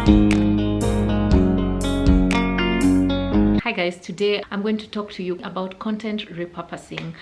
Hi guys, today I'm going to talk to you about content repurposing.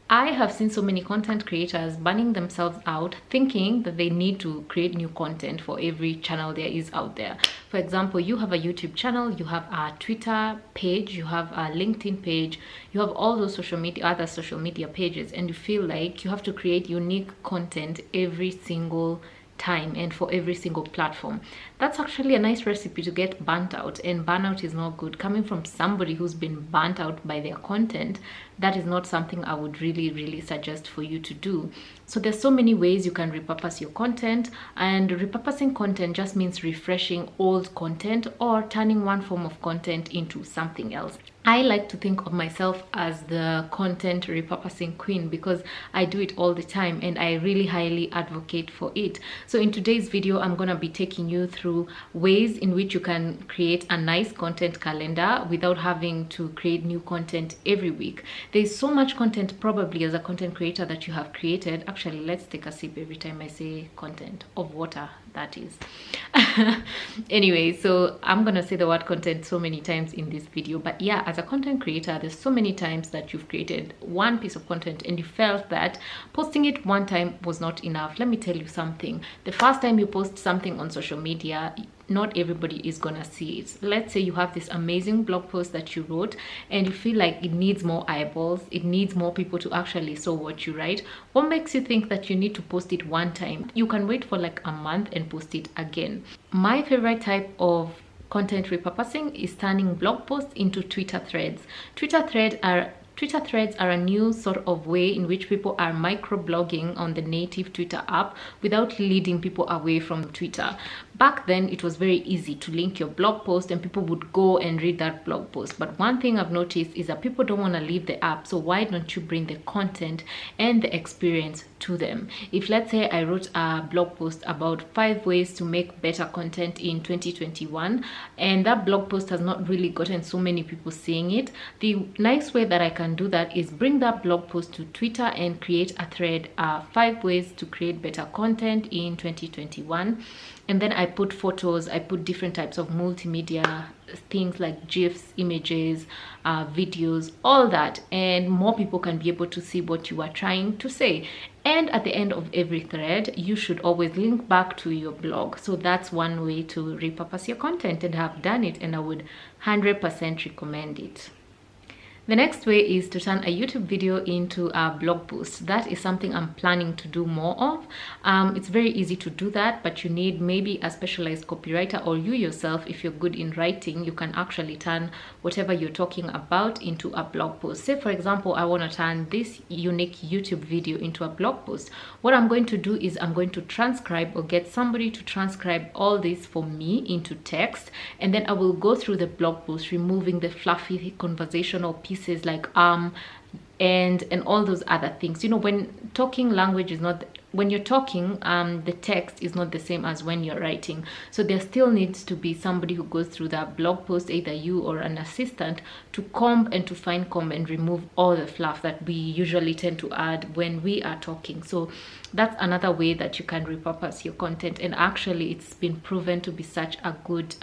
I have seen so many content creators burning themselves out thinking that they need to create new content for every channel there is out there. For example, you have a YouTube channel, you have a Twitter page, you have a LinkedIn page, you have all those other social media pages, and you feel like you have to create unique content every single time and for every single platform. That's actually a nice recipe to get burnt out, and burnout is not good. Coming from somebody who's been burnt out by their content, that is not something I would really suggest for you to do. So there's so many ways you can repurpose your content, and repurposing content just means refreshing old content or turning one form of content into something else. I like to think of myself as the content repurposing queen because I do it all the time and I really highly advocate for it. So in today's video, I'm going to be taking you through ways in which you can create a nice content calendar without having to create new content every week. There's so much content probably as a content creator that you have created. Actually, let's take a sip every time I say content, of water, that is. Anyway, so I'm gonna say the word content so many times in this video, but yeah, as a content creator, there's so many times that you've created one piece of content and you felt that posting it one time was not enough. Let me tell you something. The first time you post something on social media, not everybody is gonna see it. Let's say you have this amazing blog post that you wrote and you feel like it needs more eyeballs, it needs more people to actually saw what you write. What makes you think that you need to post it one time? You can wait for like a month and post it again. My favorite type of content repurposing is turning blog posts into Twitter threads. Twitter threads are a new sort of way in which people are microblogging on the native Twitter app without leading people away from Twitter. Back then, it was very easy to link your blog post and people would go and read that blog post. But one thing I've noticed is that people don't want to leave the app. So why don't you bring the content and the experience to them? If let's say I wrote a blog post about 5 ways to make better content in 2021, and that blog post has not really gotten so many people seeing it, the nice way that I can do that is bring that blog post to Twitter and create a thread, 5 ways to create better content in 2021. And then I put photos, I put different types of multimedia things like GIFs, images, videos, all that, and more people can be able to see what you are trying to say. And at the end of every thread, you should always link back to your blog. So that's one way to repurpose your content, and have done it, and I would 100% recommend it. The next way is to turn a YouTube video into a blog post. That is something I'm planning to do more of. It's very easy to do that, but you need maybe a specialized copywriter, or you yourself, if you're good in writing, you can actually turn whatever you're talking about into a blog post. Say, for example, I want to turn this unique YouTube video into a blog post. What I'm going to do is I'm going to transcribe, or get somebody to transcribe all this for me into text, and then I will go through the blog post, removing the fluffy conversational pieces like and all those other things. You know, when talking, language is not, when you're talking, the text is not the same as when you're writing. So there still needs to be somebody who goes through that blog post, either you or an assistant, to comb and to fine comb and remove all the fluff that we usually tend to add when we are talking. So that's another way that you can repurpose your content, and actually it's been proven to be such a good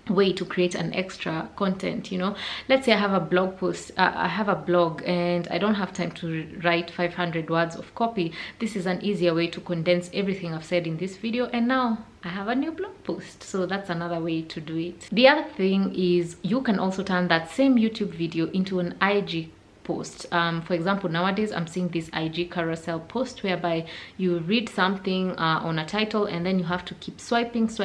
way to create an extra content. You know, let's say I have a blog post, I have a blog and I don't have time to write 500 words of copy. This is an easier way to condense everything I've said in this video, and now I have a new blog post. So that's another way to do it. The other thing is you can also turn that same YouTube video into an IG post. For example, nowadays I'm seeing this IG carousel post whereby you read something on a title and then you have to keep swiping. So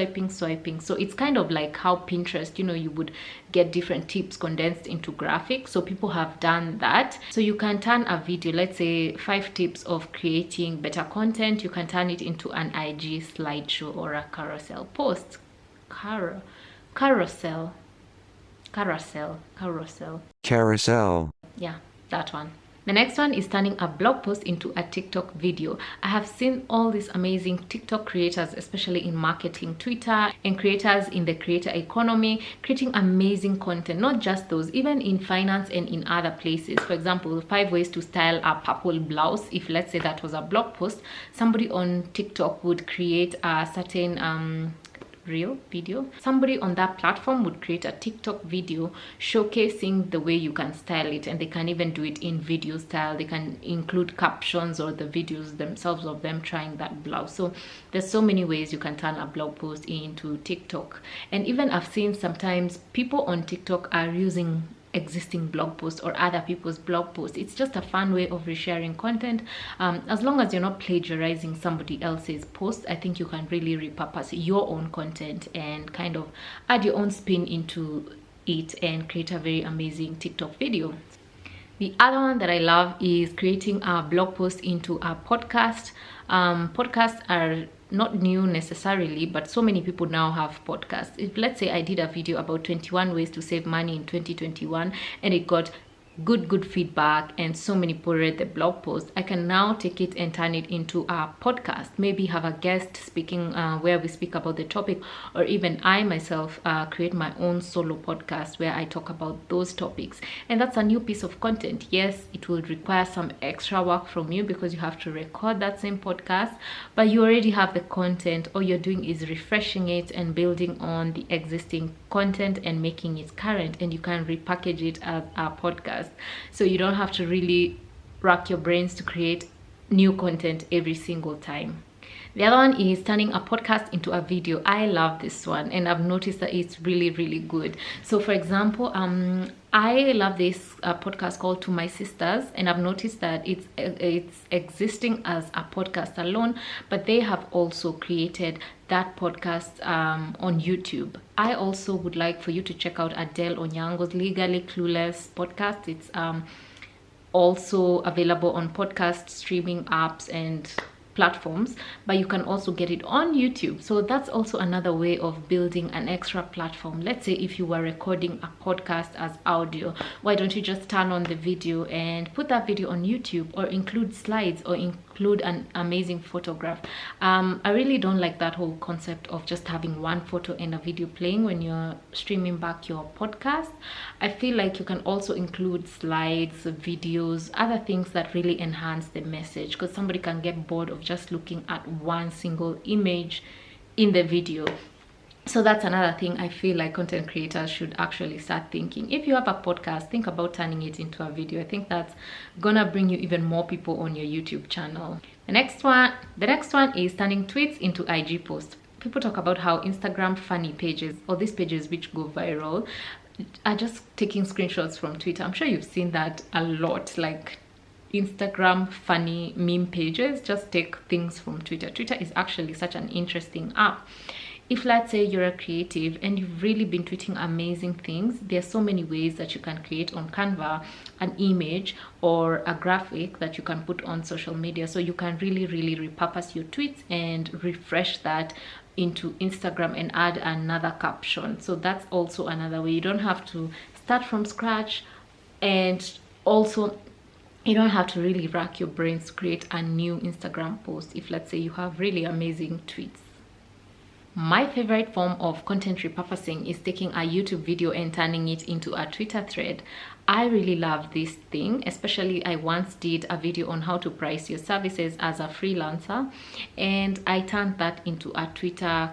it's kind of like how Pinterest, you know, you would get different tips condensed into graphics. So people have done that. So you can turn a video, let's say 5 tips of creating better content, you can turn it into an IG slideshow or a carousel post. Carousel. Yeah, that one. The next one is turning a blog post into a TikTok video. I have seen all these amazing TikTok creators, especially in marketing, Twitter, and creators in the creator economy, creating amazing content. Not just those, even in finance and in other places. For example, 5 ways to style a purple blouse. If let's say that was a blog post, somebody on TikTok would create a certain reel video. Somebody on that platform would create a TikTok video showcasing the way you can style it, and they can even do it in video style. They can include captions or the videos themselves of them trying that blouse. So there's so many ways you can turn a blog post into TikTok. And even I've seen sometimes people on TikTok are using existing blog posts or other people's blog posts. It's just a fun way of resharing content. As long as you're not plagiarizing somebody else's post, I think you can really repurpose your own content and kind of add your own spin into it and create a very amazing TikTok video. The other one that I love is creating a blog post into a podcast. Podcasts are not new necessarily, but so many people now have podcasts. If let's say I did a video about 21 ways to save money in 2021 and it got good feedback and so many people read the blog post, I can now take it and turn it into a podcast. Maybe have a guest speaking where we speak about the topic, or even I myself create my own solo podcast where I talk about those topics. And that's a new piece of content. Yes, it will require some extra work from you because you have to record that same podcast, but you already have the content. All you're doing is refreshing it and building on the existing content and making it current, and you can repackage it as a podcast. So you don't have to really rack your brains to create new content every single time. The other one is turning a podcast into a video. I love this one, and I've noticed that it's really good. So for example, I love this podcast called To My Sisters, and I've noticed that it's existing as a podcast alone, but they have also created that podcast on YouTube. I also would like for you to check out Adele Onyango's Legally Clueless podcast. It's also available on podcast streaming apps and platforms, but you can also get it on YouTube. So that's also another way of building an extra platform. Let's say if you were recording a podcast as audio, why don't you just turn on the video and put that video on YouTube, or include slides, or include an amazing photograph. I really don't like that whole concept of just having one photo and a video playing when you're streaming back your podcast. I feel like you can also include slides, videos, other things that really enhance the message, because somebody can get bored of just looking at one single image in the video. So that's another thing I feel like content creators should actually start thinking. If you have a podcast, think about turning it into a video. I think that's gonna bring you even more people on your YouTube channel. The next one is turning tweets into IG posts. People talk about how Instagram funny pages, or these pages which go viral, are just taking screenshots from Twitter. I'm sure you've seen that a lot, like Instagram funny meme pages just take things from Twitter. Twitter is actually such an interesting app. If let's say you're a creative and you've really been tweeting amazing things, there's so many ways that you can create on Canva an image or a graphic that you can put on social media. So you can really repurpose your tweets and refresh that into Instagram and add another caption. So that's also another way. You don't have to start from scratch, and also you don't have to really rack your brains to create a new Instagram post if let's say you have really amazing tweets. My favorite form of content repurposing is taking a YouTube video and turning it into a Twitter thread. I really love this thing, especially I once did a video on how to price your services as a freelancer, and I turned that into a Twitter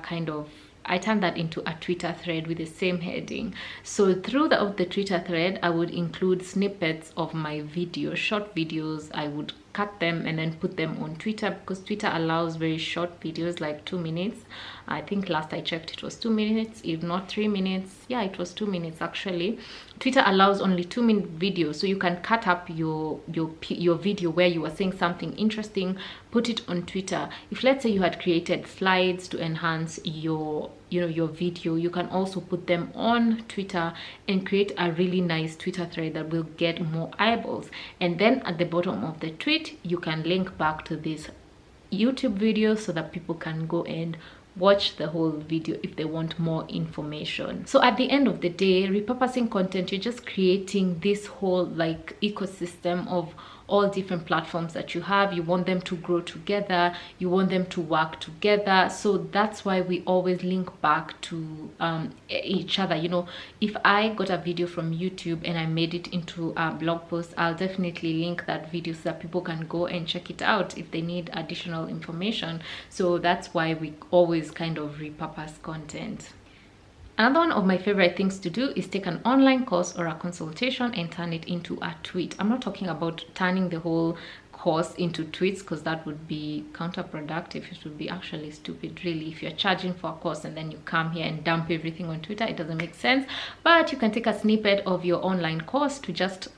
thread with the same heading. So throughout the Twitter thread, I would include snippets of my video, short videos. I would cut them and then put them on Twitter, because Twitter allows very short videos, like 2 minutes. I think last I checked it was 2 minutes, if not 3 minutes. Yeah, it was 2 minutes actually. Twitter allows only 2-minute videos, so you can cut up your video where you were saying something interesting, put it on Twitter. If let's say you had created slides to enhance your video, you can also put them on Twitter and create a really nice Twitter thread that will get more eyeballs. And then at the bottom of the tweet, you can link back to this YouTube video so that people can go and watch the whole video if they want more information. So at the end of the day, repurposing content, you're just creating this whole like ecosystem of all different platforms that you have. You want them to grow together, you want them to work together. So that's why we always link back to each other. You know, if I got a video from YouTube and I made it into a blog post, I'll definitely link that video so that people can go and check it out if they need additional information. So that's why we always kind of repurpose content. Another one of my favorite things to do is take an online course or a consultation and turn it into a tweet. I'm not talking about turning the whole course into tweets, because that would be counterproductive. It would be actually stupid, really. If you're charging for a course and then you come here and dump everything on Twitter, it doesn't make sense. But you can take a snippet of your online course to just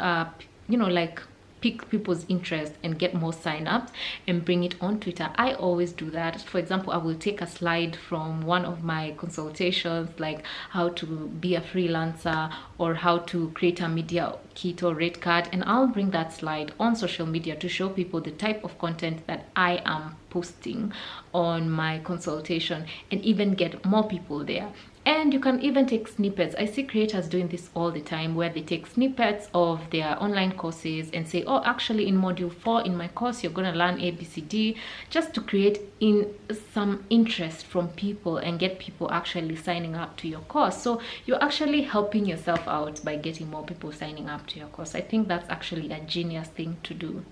you know, like pick people's interest and get more sign-ups and bring it on Twitter. I always do that. For example, I will take a slide from one of my consultations, like how to be a freelancer or how to create a media kit or rate card, and I'll bring that slide on social media to show people the type of content that I am posting on my consultation and even get more people there. And you can even take snippets. I see creators doing this all the time, where they take snippets of their online courses and say, oh, actually in module 4 in my course, you're going to learn ABCD, just to create in some interest from people and get people actually signing up to your course. So you're actually helping yourself out by getting more people signing up to your course. I think that's actually a genius thing to do.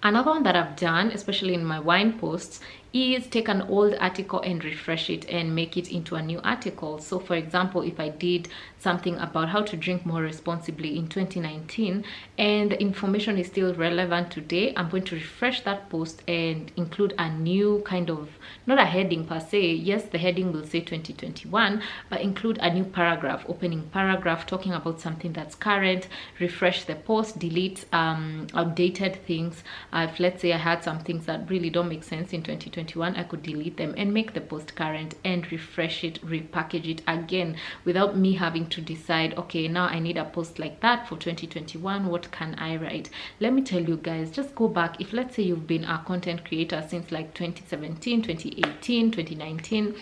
Another one that I've done, especially in my wine posts, is take an old article and refresh it and make it into a new article. So for example, if I did something about how to drink more responsibly in 2019 and the information is still relevant today, I'm going to refresh that post and include a new kind of, not a heading per se, yes, the heading will say 2021, but include a new paragraph, opening paragraph, talking about something that's current, refresh the post, delete outdated things. If let's say I had some things that really don't make sense in 2021, I could delete them and make the post current and refresh it, repackage it again, without me having to decide, okay, now I need a post like that for 2021, what can I write? Let me tell you guys, just go back. If let's say you've been a content creator since like 2017, 2018, 2019,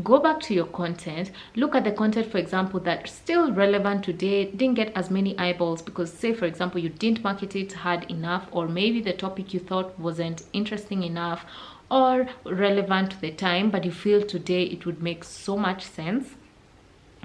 go back to your content, look at the content, for example, that's still relevant today, didn't get as many eyeballs because, say for example, you didn't market it hard enough, or maybe the topic you thought wasn't interesting enough or relevant to the time, but you feel today it would make so much sense.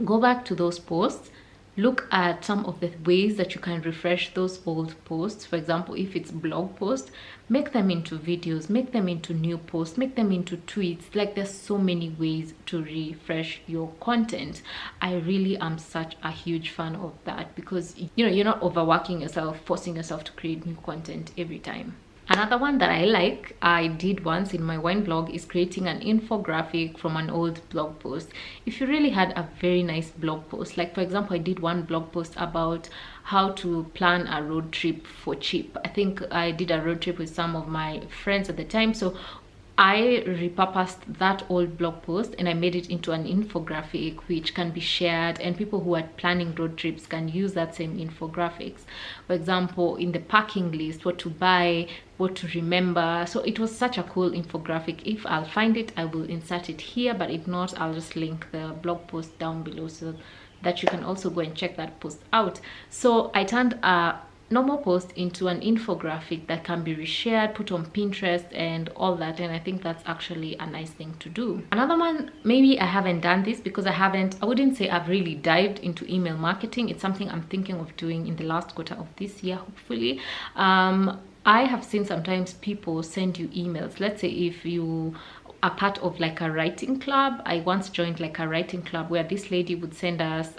Go back to those posts, look at some of the ways that you can refresh those old posts. For example, if it's blog posts, make them into videos, make them into new posts, make them into tweets. Like, there's so many ways to refresh your content. I really am such a huge fan of that, because you know, you're not overworking yourself, forcing yourself to create new content every time. Another one that I did once in my wine blog, is creating an infographic from an old blog post. If you really had a very nice blog post, like for example, I did one blog post about how to plan a road trip for cheap. I think I did a road trip with some of my friends at the time, so I repurposed that old blog post and I made it into an infographic which can be shared, and people who are planning road trips can use that same infographics. For example, in the packing list, what to buy, what to remember. So it was such a cool infographic. If I'll find it, I will insert it here, but if not, I'll just link the blog post down below so that you can also go and check that post out. So I turned a normal post into an infographic that can be reshared, put on Pinterest and all that, and I think that's actually a nice thing to do. Another one, maybe I haven't done this because I wouldn't say I've really dived into email marketing. It's something I'm thinking of doing in the last quarter of this year, hopefully. I have seen sometimes people send you emails. Let's say if you are part of like a writing club. I once joined like a writing club where this lady would send us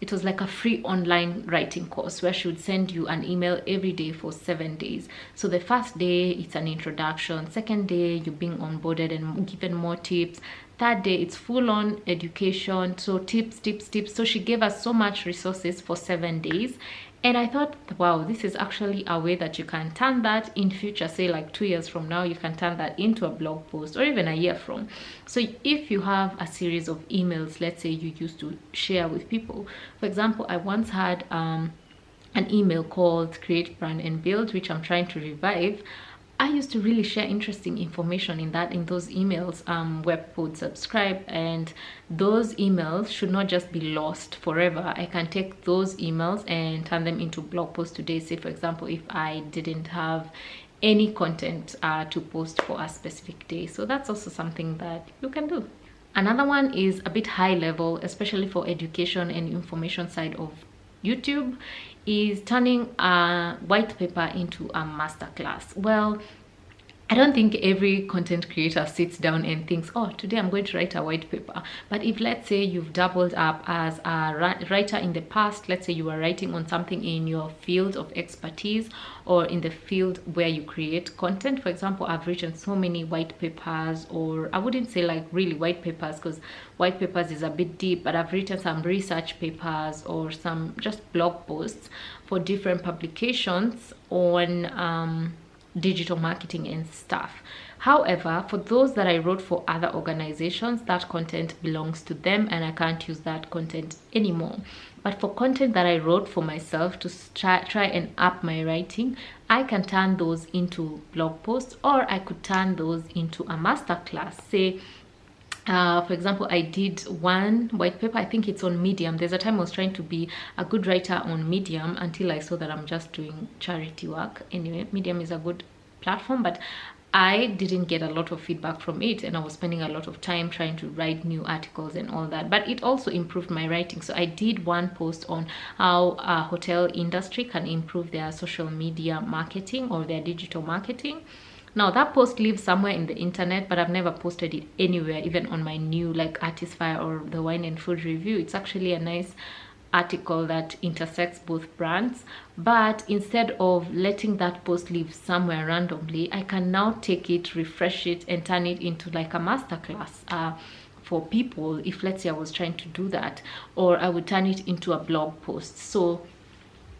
it was like a free online writing course where she would send you an email every day for 7 days. So the first day, it's an introduction. Second day, you're being onboarded and given more tips. Third day, it's full-on education. So tips. So she gave us so much resources for 7 days. And I thought, wow, this is actually a way that you can turn that in future, say like 2 years from now, you can turn that into a blog post, or even a year from. So if you have a series of emails, let's say you used to share with people. For example, I once had an email called Create, Brand and Build, which I'm trying to revive. I used to really share interesting information in those emails where people would subscribe, and those emails should not just be lost forever. I can take those emails and turn them into blog posts today. Say for example, if I didn't have any content to post for a specific day. So that's also something that you can do. Another one is a bit high level, especially for education and information side of YouTube, is turning a white paper into a masterclass. Well, I don't think every content creator sits down and thinks, oh, today I'm going to write a white paper. But if, let's say, you've doubled up as a writer in the past, let's say you are writing on something in your field of expertise or in the field where you create content. For example, I've written so many white papers, or I wouldn't say like really white papers because white papers is a bit deep, but I've written some research papers or some just blog posts for different publications on digital marketing and stuff. However, for those that I wrote for other organizations, that content belongs to them and I can't use that content anymore. But for content that I wrote for myself to try and up my writing, I can turn those into blog posts, or I could turn those into a masterclass. Say for example, I did one white paper, I think it's on Medium. There's a time I was trying to be a good writer on Medium until I saw that I'm just doing charity work. Anyway, Medium is a good platform, but I didn't get a lot of feedback from it, and I was spending a lot of time trying to write new articles and all that, but it also improved my writing. So I did one post on how a hotel industry can improve their social media marketing or their digital marketing. Now that post lives somewhere in the internet, but I've never posted it anywhere, even on my new like Artisfire or the Wine and Food Review. It's actually a nice article that intersects both brands, but instead of letting that post live somewhere randomly, I can now take it, refresh it, and turn it into like a masterclass for people. If let's say I was trying to do that, or I would turn it into a blog post. So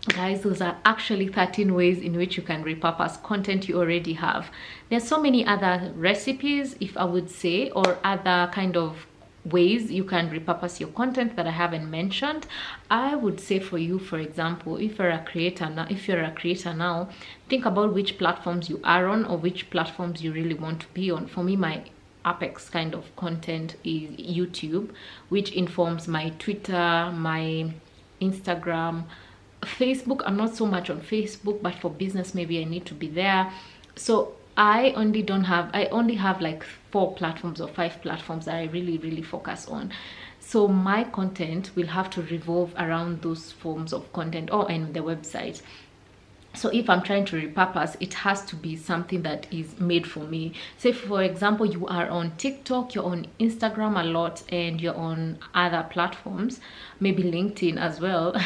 guys, those are actually 13 ways in which you can repurpose content you already have. There's so many other recipes, if I would say, or other kind of ways you can repurpose your content that I haven't mentioned. I would say for you, for example, if you're a creator now, think about which platforms you are on or which platforms you really want to be on. For me, my apex kind of content is YouTube, which informs my Twitter, my Instagram. Facebook, I'm not so much on Facebook, but for business maybe I need to be there. So I only have like 4 platforms or 5 platforms that I really focus on. So my content will have to revolve around those forms of content, and the website. So if I'm trying to repurpose, it has to be something that is made for me. Say for example, you are on TikTok, you're on Instagram a lot, and you're on other platforms, maybe LinkedIn as well.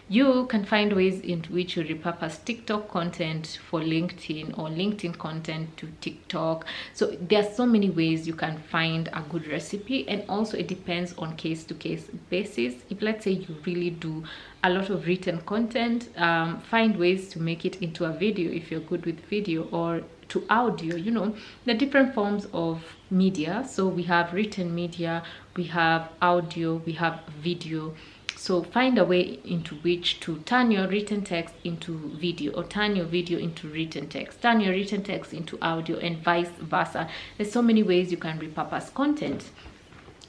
You can find ways in which you repurpose TikTok content for LinkedIn or LinkedIn content to TikTok. So there are so many ways you can find a good recipe, and also it depends on case-to-case basis. If let's say you really do a lot of written content, find ways to make it into a video if you're good with video, or to audio. You know, the different forms of media. So we have written media, we have audio, we have video. So find a way into which to turn your written text into video, or turn your video into written text, turn your written text into audio, and vice versa. There's so many ways you can repurpose content.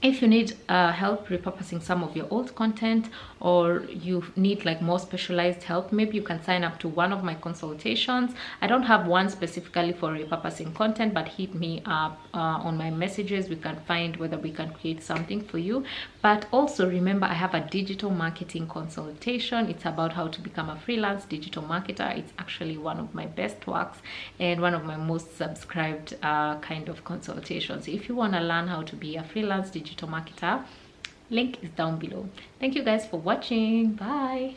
If you need help repurposing some of your old content, or you need like more specialized help, maybe you can sign up to one of my consultations. I don't have one specifically for repurposing content, but hit me up on my messages. We can find whether we can create something for you. But also remember, I have a digital marketing consultation. It's about how to become a freelance digital marketer. It's actually one of my best works and one of my most subscribed kind of consultations. If you want to learn how to be a freelance digital marketer, link is down below. Thank you guys for watching. Bye.